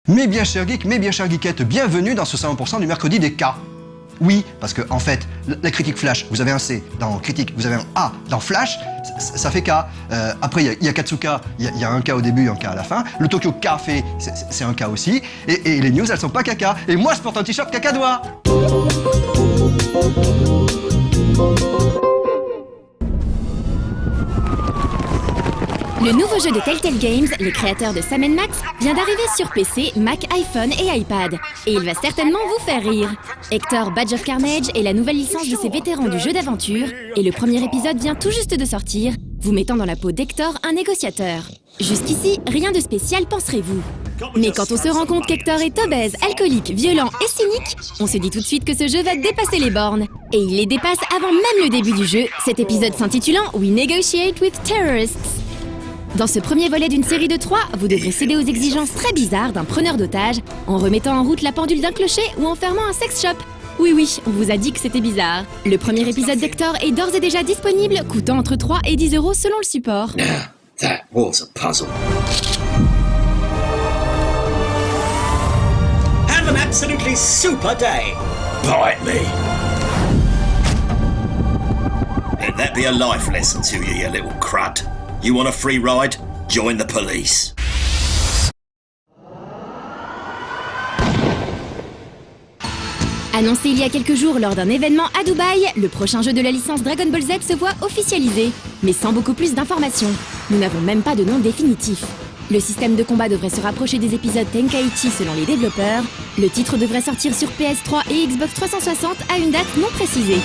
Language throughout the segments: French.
Mes bien chers geeks, mes bien chères geekettes, bienvenue dans ce 100% du mercredi des cas. Oui, parce que en fait, la critique Flash, vous avez un C dans critique, vous avez un A dans Flash, ça fait K. Après, il y a Katsuka, il y a un K au début et un K à la fin. Le Tokyo Café, c'est un K aussi. Et les news, elles sont pas caca. Et moi, je porte un t-shirt cacadois. Le nouveau jeu de Telltale Games, les créateurs de Sam & Max, vient d'arriver sur PC, Mac, iPhone et iPad. Et il va certainement vous faire rire. Hector Badge of Carnage est la nouvelle licence de ces vétérans du jeu d'aventure, et le premier épisode vient tout juste de sortir, vous mettant dans la peau d'Hector, un négociateur. Jusqu'ici, rien de spécial, penserez-vous. Mais quand on se rend compte qu'Hector est obèse, alcoolique, violent et cynique, on se dit tout de suite que ce jeu va dépasser les bornes. Et il les dépasse avant même le début du jeu, cet épisode s'intitulant We Negotiate with Terrorists. Dans ce premier volet d'une série de 3, vous devrez céder aux exigences très bizarres d'un preneur d'otages en remettant en route la pendule d'un clocher ou en fermant un sex shop. Oui, on vous a dit que c'était bizarre. Le premier épisode d'Hector est d'ores et déjà disponible, coûtant entre 3 et 10 € selon le support. Now, that was a puzzle. Have an absolutely super day. Bite me. Let that be a life lesson to you, you little crud. You want a free ride? Join the police. Annoncé il y a quelques jours lors d'un événement à Dubaï, le prochain jeu de la licence Dragon Ball Z se voit officialisé, mais sans beaucoup plus d'informations. Nous n'avons même pas de nom définitif. Le système de combat devrait se rapprocher des épisodes Tenkaichi selon les développeurs. Le titre devrait sortir sur PS3 et Xbox 360 à une date non précisée.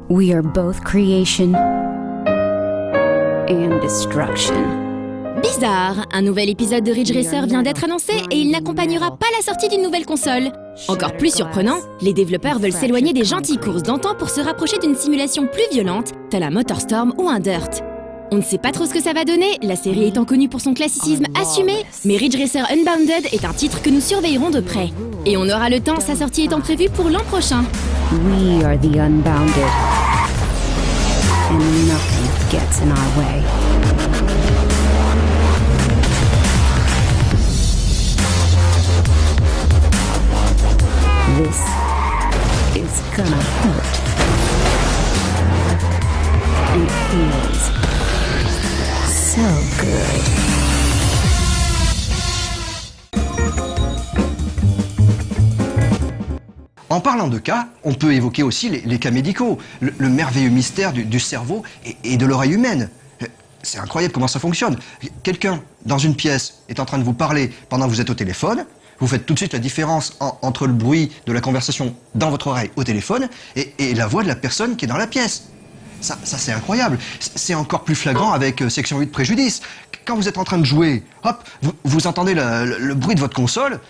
We are both creation and destruction. Bizarre, un nouvel épisode de Ridge Racer vient d'être annoncé et il n'accompagnera pas la sortie d'une nouvelle console. Encore plus surprenant, les développeurs veulent s'éloigner des gentilles courses d'antan pour se rapprocher d'une simulation plus violente, telle un MotorStorm ou un Dirt. On ne sait pas trop ce que ça va donner, la série étant connue pour son classicisme assumé, mais Ridge Racer Unbounded est un titre que nous surveillerons de près. Et on aura le temps, sa sortie étant prévue pour l'an prochain. We are the unbounded, and nothing gets in our way. This is gonna hurt. And it feels so good. En parlant de cas, on peut évoquer aussi les cas médicaux, le merveilleux mystère du cerveau et de l'oreille humaine. C'est incroyable comment ça fonctionne. Quelqu'un, dans une pièce, est en train de vous parler pendant que vous êtes au téléphone. Vous faites tout de suite la différence entre le bruit de la conversation dans votre oreille au téléphone et la voix de la personne qui est dans la pièce. Ça c'est incroyable. C'est encore plus flagrant avec Section 8 Préjudice. Quand vous êtes en train de jouer, hop, vous entendez le bruit de votre console.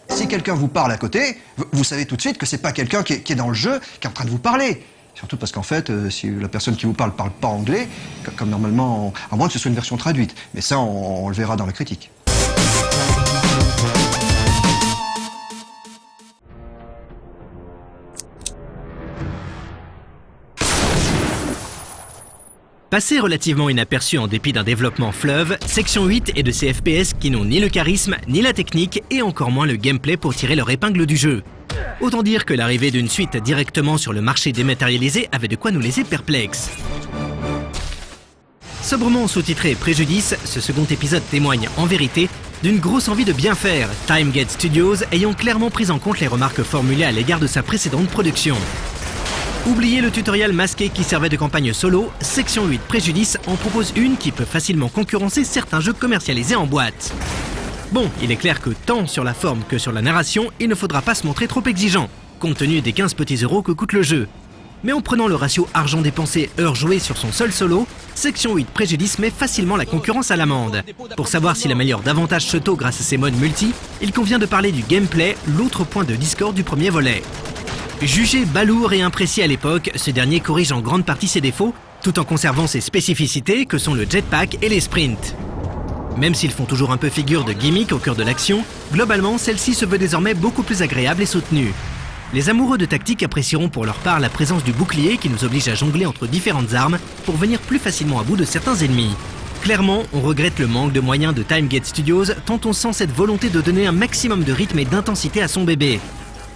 Si quelqu'un vous parle à côté, vous savez tout de suite que c'est pas quelqu'un qui est dans le jeu, qui est en train de vous parler. Surtout parce qu'en fait, si la personne qui vous parle pas anglais, comme normalement, à moins que ce soit une version traduite. Mais ça, on le verra dans la critique. Passé relativement inaperçu en dépit d'un développement fleuve, Section 8 est de ces FPS qui n'ont ni le charisme, ni la technique, et encore moins le gameplay pour tirer leur épingle du jeu. Autant dire que l'arrivée d'une suite directement sur le marché dématérialisé avait de quoi nous laisser perplexes. Sobrement sous-titré Préjudice, ce second épisode témoigne en vérité d'une grosse envie de bien faire, Timegate Studios ayant clairement pris en compte les remarques formulées à l'égard de sa précédente production. Oubliez le tutoriel masqué qui servait de campagne solo, Section 8 Préjudice en propose une qui peut facilement concurrencer certains jeux commercialisés en boîte. Bon, il est clair que tant sur la forme que sur la narration, il ne faudra pas se montrer trop exigeant, compte tenu des 15 petits euros que coûte le jeu. Mais en prenant le ratio argent dépensé heure jouée sur son seul solo, Section 8 Préjudice met facilement la concurrence à l'amende. Pour savoir s'il améliore davantage ce taux grâce à ses modes multi, il convient de parler du gameplay, l'autre point de discorde du premier volet. Jugé balourd et imprécis à l'époque, ce dernier corrige en grande partie ses défauts, tout en conservant ses spécificités que sont le jetpack et les sprints. Même s'ils font toujours un peu figure de gimmick au cœur de l'action, globalement celle-ci se veut désormais beaucoup plus agréable et soutenue. Les amoureux de tactique apprécieront pour leur part la présence du bouclier qui nous oblige à jongler entre différentes armes pour venir plus facilement à bout de certains ennemis. Clairement, on regrette le manque de moyens de TimeGate Studios tant on sent cette volonté de donner un maximum de rythme et d'intensité à son bébé.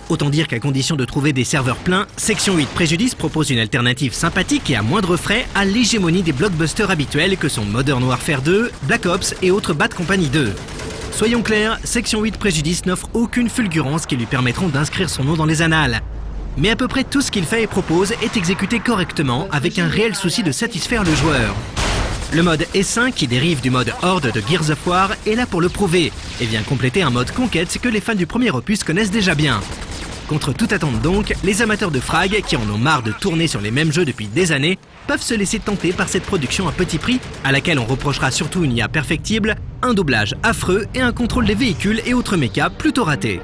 Autant dire qu'à condition de trouver des serveurs pleins, Section 8 Préjudice propose une alternative sympathique et à moindre frais à l'hégémonie des blockbusters habituels que sont Modern Warfare 2, Black Ops et autres Bad Company 2. Soyons clairs, Section 8 Préjudice n'offre aucune fulgurance qui lui permettront d'inscrire son nom dans les annales. Mais à peu près tout ce qu'il fait et propose est exécuté correctement avec un réel souci de satisfaire le joueur. Le mode S1 qui dérive du mode Horde de Gears of War est là pour le prouver et vient compléter un mode conquête que les fans du premier opus connaissent déjà bien. Contre toute attente donc, les amateurs de frag, qui en ont marre de tourner sur les mêmes jeux depuis des années, peuvent se laisser tenter par cette production à petit prix, à laquelle on reprochera surtout une IA perfectible, un doublage affreux et un contrôle des véhicules et autres mechas plutôt ratés.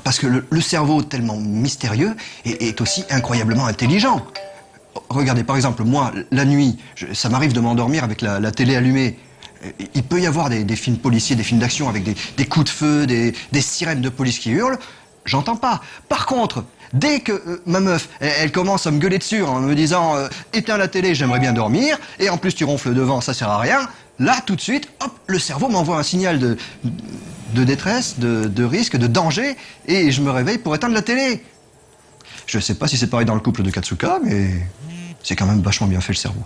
Parce que le cerveau tellement mystérieux est aussi incroyablement intelligent. Regardez, par exemple, moi, la nuit, ça m'arrive de m'endormir avec la télé allumée. Il peut y avoir des films policiers, des films d'action avec des coups de feu, des sirènes de police qui hurlent. J'entends pas. Par contre, dès que ma meuf, elle commence à me gueuler dessus en me disant éteins la télé, j'aimerais bien dormir, et en plus tu ronfles devant, ça sert à rien, là, tout de suite, hop, le cerveau m'envoie un signal de détresse, de risque, de danger, et je me réveille pour éteindre la télé. Je sais pas si c'est pareil dans le couple de Katsuka, mais c'est quand même vachement bien fait le cerveau.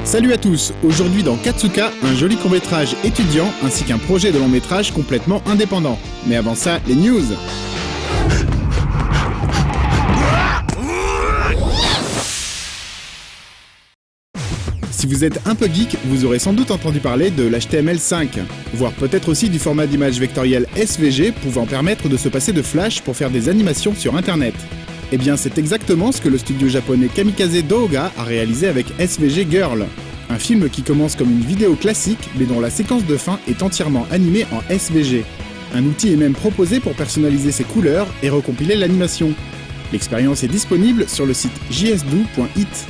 Salut à tous, aujourd'hui dans Katsuka, un joli court-métrage étudiant ainsi qu'un projet de long-métrage complètement indépendant. Mais avant ça, les news. Si vous êtes un peu geek, vous aurez sans doute entendu parler de l'HTML5, voire peut-être aussi du format d'image vectorielle SVG pouvant permettre de se passer de Flash pour faire des animations sur Internet. Eh bien, c'est exactement ce que le studio japonais Kamikaze Douga a réalisé avec SVG Girl, un film qui commence comme une vidéo classique, mais dont la séquence de fin est entièrement animée en SVG. Un outil est même proposé pour personnaliser ses couleurs et recompiler l'animation. L'expérience est disponible sur le site jsdo.it.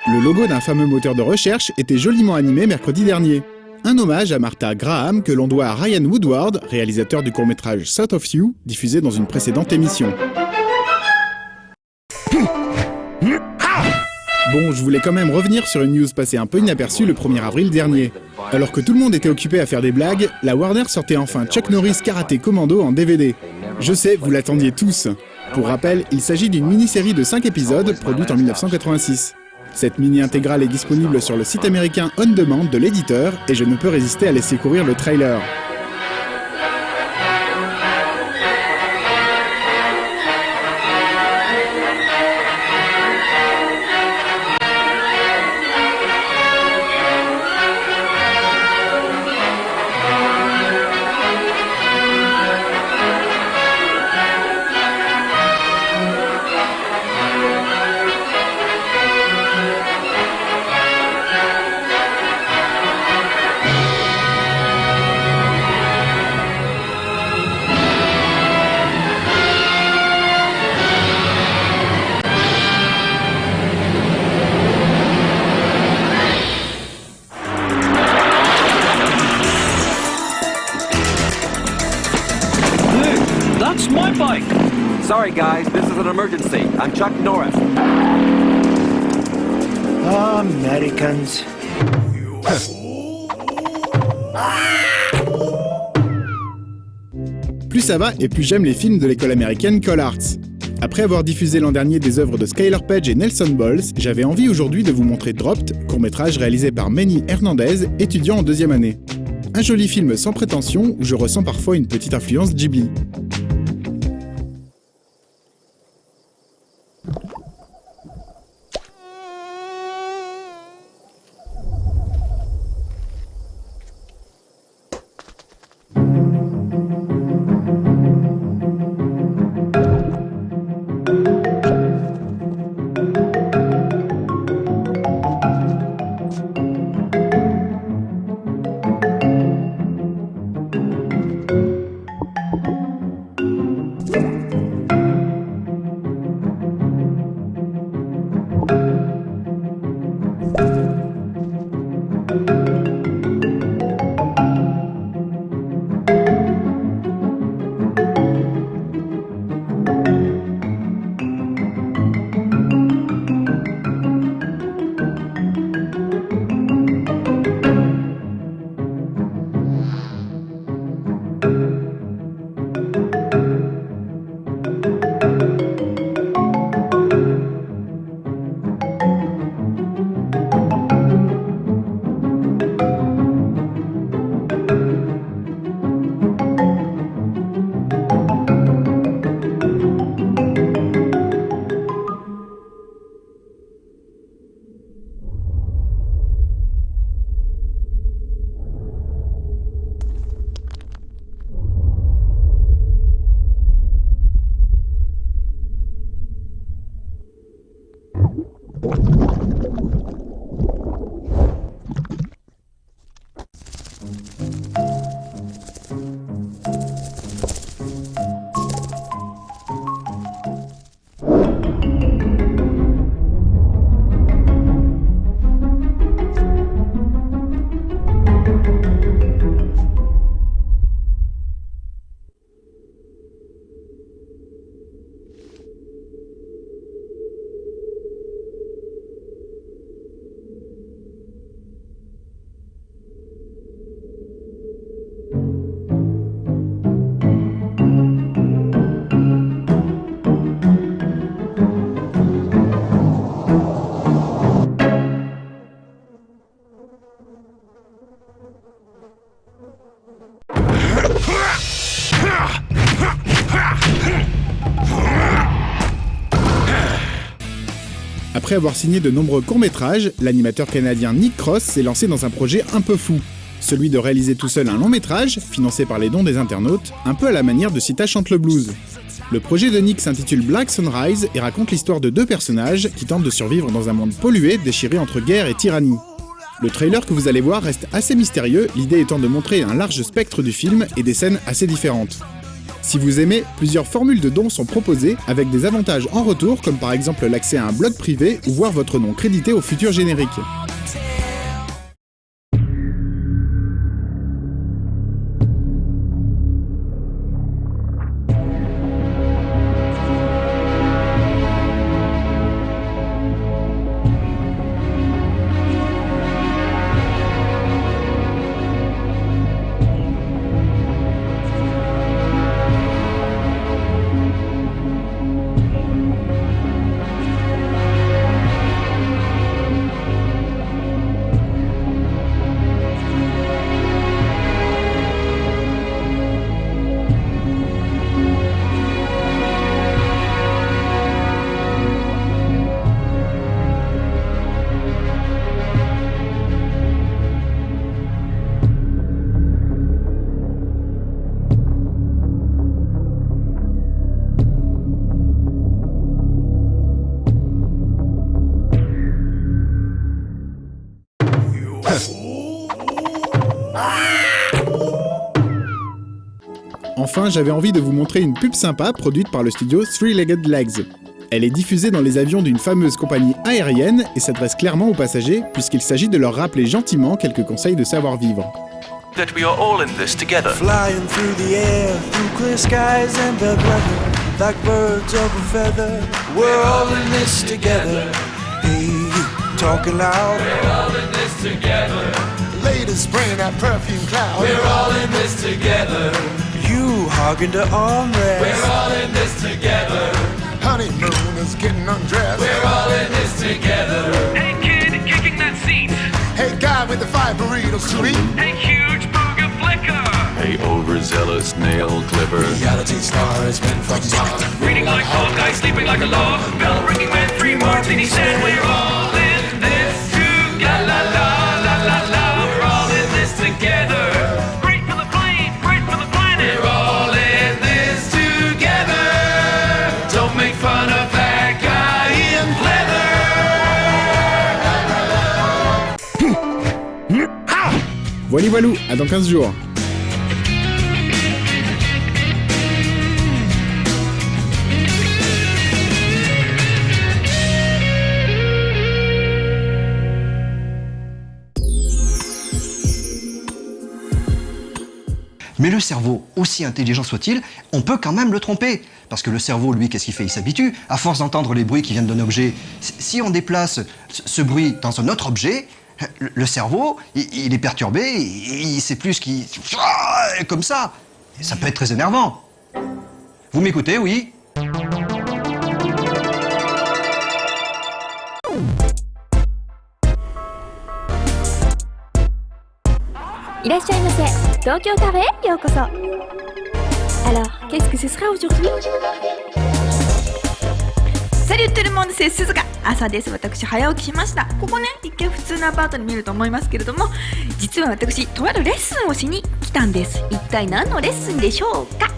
Le logo d'un fameux moteur de recherche était joliment animé mercredi dernier. Un hommage à Martha Graham que l'on doit à Ryan Woodward, réalisateur du court-métrage Thought of You, diffusé dans une précédente émission. Bon, je voulais quand même revenir sur une news passée un peu inaperçue le 1er avril dernier. Alors que tout le monde était occupé à faire des blagues, la Warner sortait enfin Chuck Norris Karaté Commando en DVD. Je sais, vous l'attendiez tous. Pour rappel, il s'agit d'une mini-série de 5 épisodes produite en 1986. Cette mini-intégrale est disponible sur le site américain On Demand de l'éditeur et je ne peux résister à laisser courir le trailer. Sorry guys, this is an emergency. I'm Chuck Norris. Americans. Plus ça va et plus j'aime les films de l'école américaine Call Arts. Après avoir diffusé l'an dernier des œuvres de Skylar Page et Nelson Balls, j'avais envie aujourd'hui de vous montrer Dropped, court-métrage réalisé par Manny Hernandez, étudiant en 2e année. Un joli film sans prétention où je ressens parfois une petite influence Ghibli. Après avoir signé de nombreux courts-métrages, l'animateur canadien Nick Cross s'est lancé dans un projet un peu fou. Celui de réaliser tout seul un long-métrage, financé par les dons des internautes, un peu à la manière de Sita chante le blues. Le projet de Nick s'intitule Black Sunrise et raconte l'histoire de 2 personnages qui tentent de survivre dans un monde pollué, déchiré entre guerre et tyrannie. Le trailer que vous allez voir reste assez mystérieux, l'idée étant de montrer un large spectre du film et des scènes assez différentes. Si vous aimez, plusieurs formules de dons sont proposées avec des avantages en retour comme par exemple l'accès à un blog privé ou voir votre nom crédité au futur générique. Enfin, j'avais envie de vous montrer une pub sympa produite par le studio Three-Legged Legs. Elle est diffusée dans les avions d'une fameuse compagnie aérienne et s'adresse clairement aux passagers puisqu'il s'agit de leur rappeler gentiment quelques conseils de savoir-vivre. That we are all in this together. Flying through the air, through clear skies and the weather. like birds of a feather. We're all in this together. Hey, talking loud. We're all in this together. Ladies spraying that perfume cloud. We're all in this together. You hogging the armrest. We're all in this together. Honeymoon is getting undressed. We're all in this together. Hey kid, kicking that seat. Hey guy with the 5 burritos to eat. Hey huge booger flicker. Hey overzealous nail clipper. Reality stars men from Mars. Reading like Hawkeye, sleeping like a log. Bell ringing when 3 martinis said we're all in this together. La la la la la. We're all in this together. Great for the plane, great for the planet. We're all in this together. Don't make fun of that guy in leather. Voilà, voilou, à dans 15 jours. Mais le cerveau, aussi intelligent soit-il, on peut quand même le tromper. Parce que le cerveau, lui, qu'est-ce qu'il fait? Il s'habitue. À force d'entendre les bruits qui viennent d'un objet, si on déplace ce bruit dans un autre objet, le cerveau, il est perturbé, il sait plus ce qui... Comme ça. Et ça peut être très énervant. Vous m'écoutez, oui? Alors, qu'est-ce que ce sera aujourd'hui? Salut tout le monde, c'est Suzuka。朝です。私早起きしました。ここね、一見普通のアパートに見えると思いますけれども、実は私とあるレッスンをしに来たんです。一体何のレッスンでしょうか？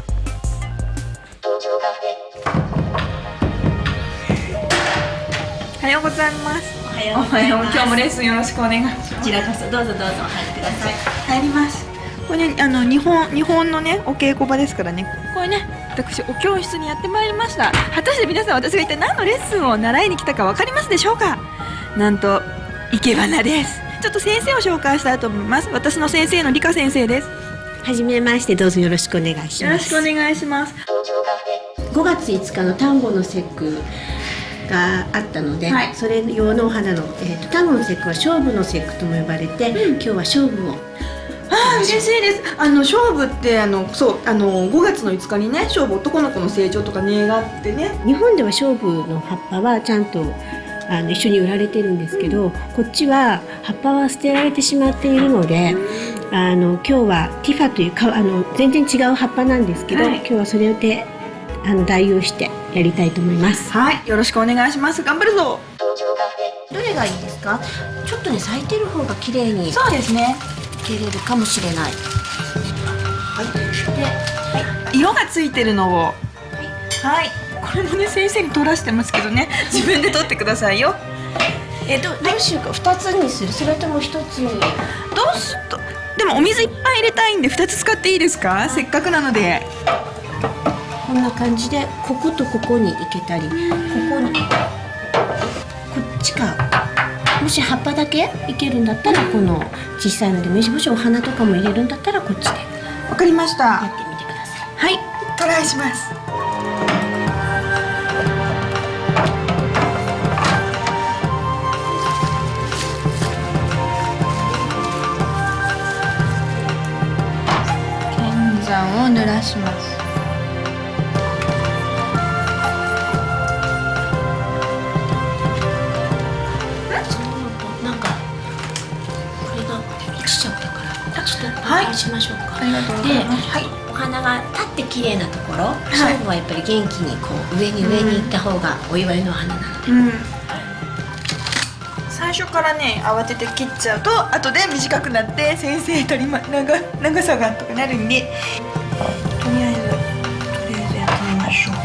おはようございます。おはようございます。今日もレッスンよろしくお願いします。こちらこそどうぞどうぞお入りください。入ります。これね、日本のねお稽古場ですからね。これね、私お教室にやってまいりました。果たして皆さん、私が一体何のレッスンを習いに来たか分かりますでしょうか？なんと生け花です。ちょっと先生を紹介したいと思います。私の先生の理香先生です。はじめまして、どうぞよろしくお願いします。よろしくお願いします。5月5日の端午の節句があったので、はい、それ用のお花の、端午の節句は勝負の節句とも呼ばれて、今日は勝負を。嬉しいです。勝負ってそう5月の5日にね、勝負、男の子の成長とか願ってね。日本では勝負の葉っぱはちゃんと一緒に売られてるんですけど、こっちは葉っぱは捨てられてしまっているので、今日はティファという全然違う葉っぱなんですけど、はい、今日はそれで代用してやりたいと思います。はい、よろしくお願いします。頑張るぞ。どれがいいですか？ちょっとね、咲いてる方が綺麗に。そうですね。切れるかもしれない。はい。で、はい、色がついてるのを。はい。はい。これもね、先生に取らせてますけどね、自分で取ってくださいよ。どうしようか、2つにする、それとも1つに。どうすと、でもお水いっぱい入れたいんで2つ使っていいですか？せっかくなので。こんな感じで、こことここにいけたり、ここに、こっちか。もし葉っぱだけいけるんだったら、この小さいのでもしお花とかも入れるんだったらこっちで。わかりました。やってみてください。はい、トライします。剣山を濡らします。はい、しましょうか。ありがとうございます。で、お花が立って綺麗なところ、勝負はやっぱり元気にこう上に行った方がお祝いの花なので、最初からね、慌てて切っちゃうと後で短くなって先生長さがとかなるんで、とりあえずやってみましょう。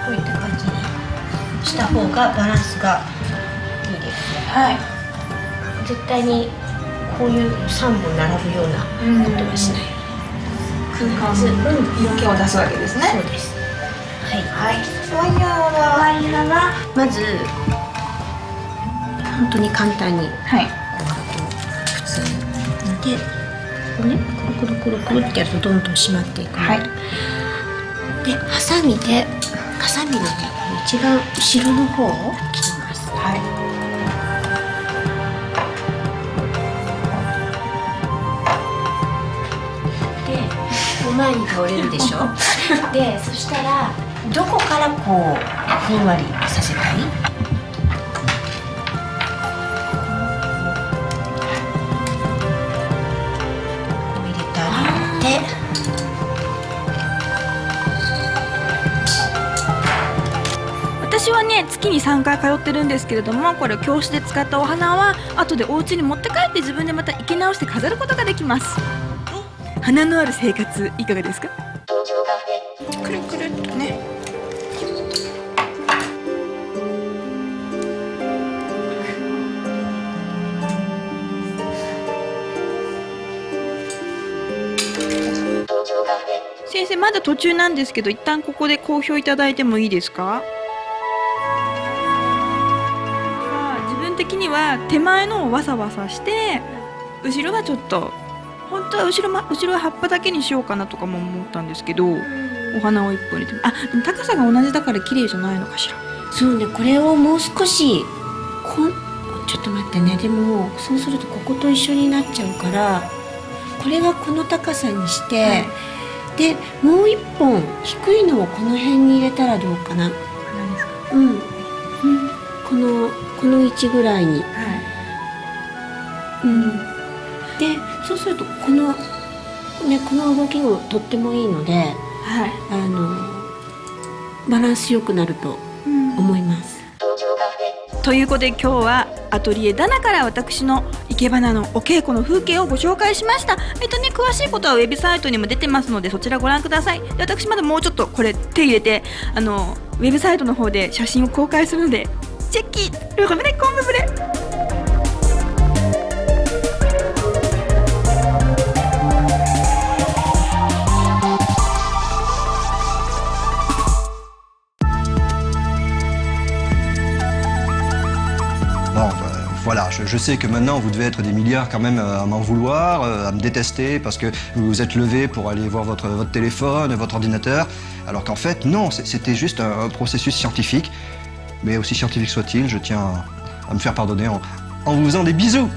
こういった感じにした方がバランスがいいです。はい。絶対にこういう3本並ぶようなことはしない。空間に色気を出すわけですね。そうです。はい。はい。ワイヤーはまず本当に簡単に、はい。普通にでこねくるくるくるってやるとどんどん締まっていくので、はい、でハサミのね一番後ろの方を切ります。はい。で前に倒れるでしょでそしたらどこからこうふんわりさせたい？入れてあげて。私はね月に3回通ってるんですけれども、これ教室で使ったお花は後でお家に持って帰って自分でまた生け直して飾ることができます。花のある生活いかがですか？くるくるっとね。先生まだ途中なんですけど、一旦ここで好評いただいてもいいですか？自分的には手前のをわさわさして後ろはちょっと本当は後ろは葉っぱだけにしようかなとかも思ったんですけど、お花を一本入れてでも高さが同じだから綺麗じゃないのかしら。そうね、これをもう少しちょっと待ってね、でもそうするとここと一緒になっちゃうから、これがこの高さにして、はい、でもう一本低いのをこの辺に入れたらどうかな。何ですか？この位置ぐらいに、はい、でそうするとこの動きもとってもいいので、はい、バランスよくなると思います。ということで今日はアトリエダナから私の生け花のお稽古の風景をご紹介しました。詳しいことはウェブサイトにも出てますのでそちらご覧ください。で私まだもうちょっとこれ手入れてウェブサイトの方で写真を公開するのでチェッキルームレコンブブレ。Voilà, je sais que maintenant vous devez être des milliards quand même à m'en vouloir, à me détester parce que vous vous êtes levé pour aller voir votre téléphone, votre ordinateur, alors qu'en fait non, c'était juste un processus scientifique, mais aussi scientifique soit-il, je tiens à me faire pardonner en vous faisant des bisous.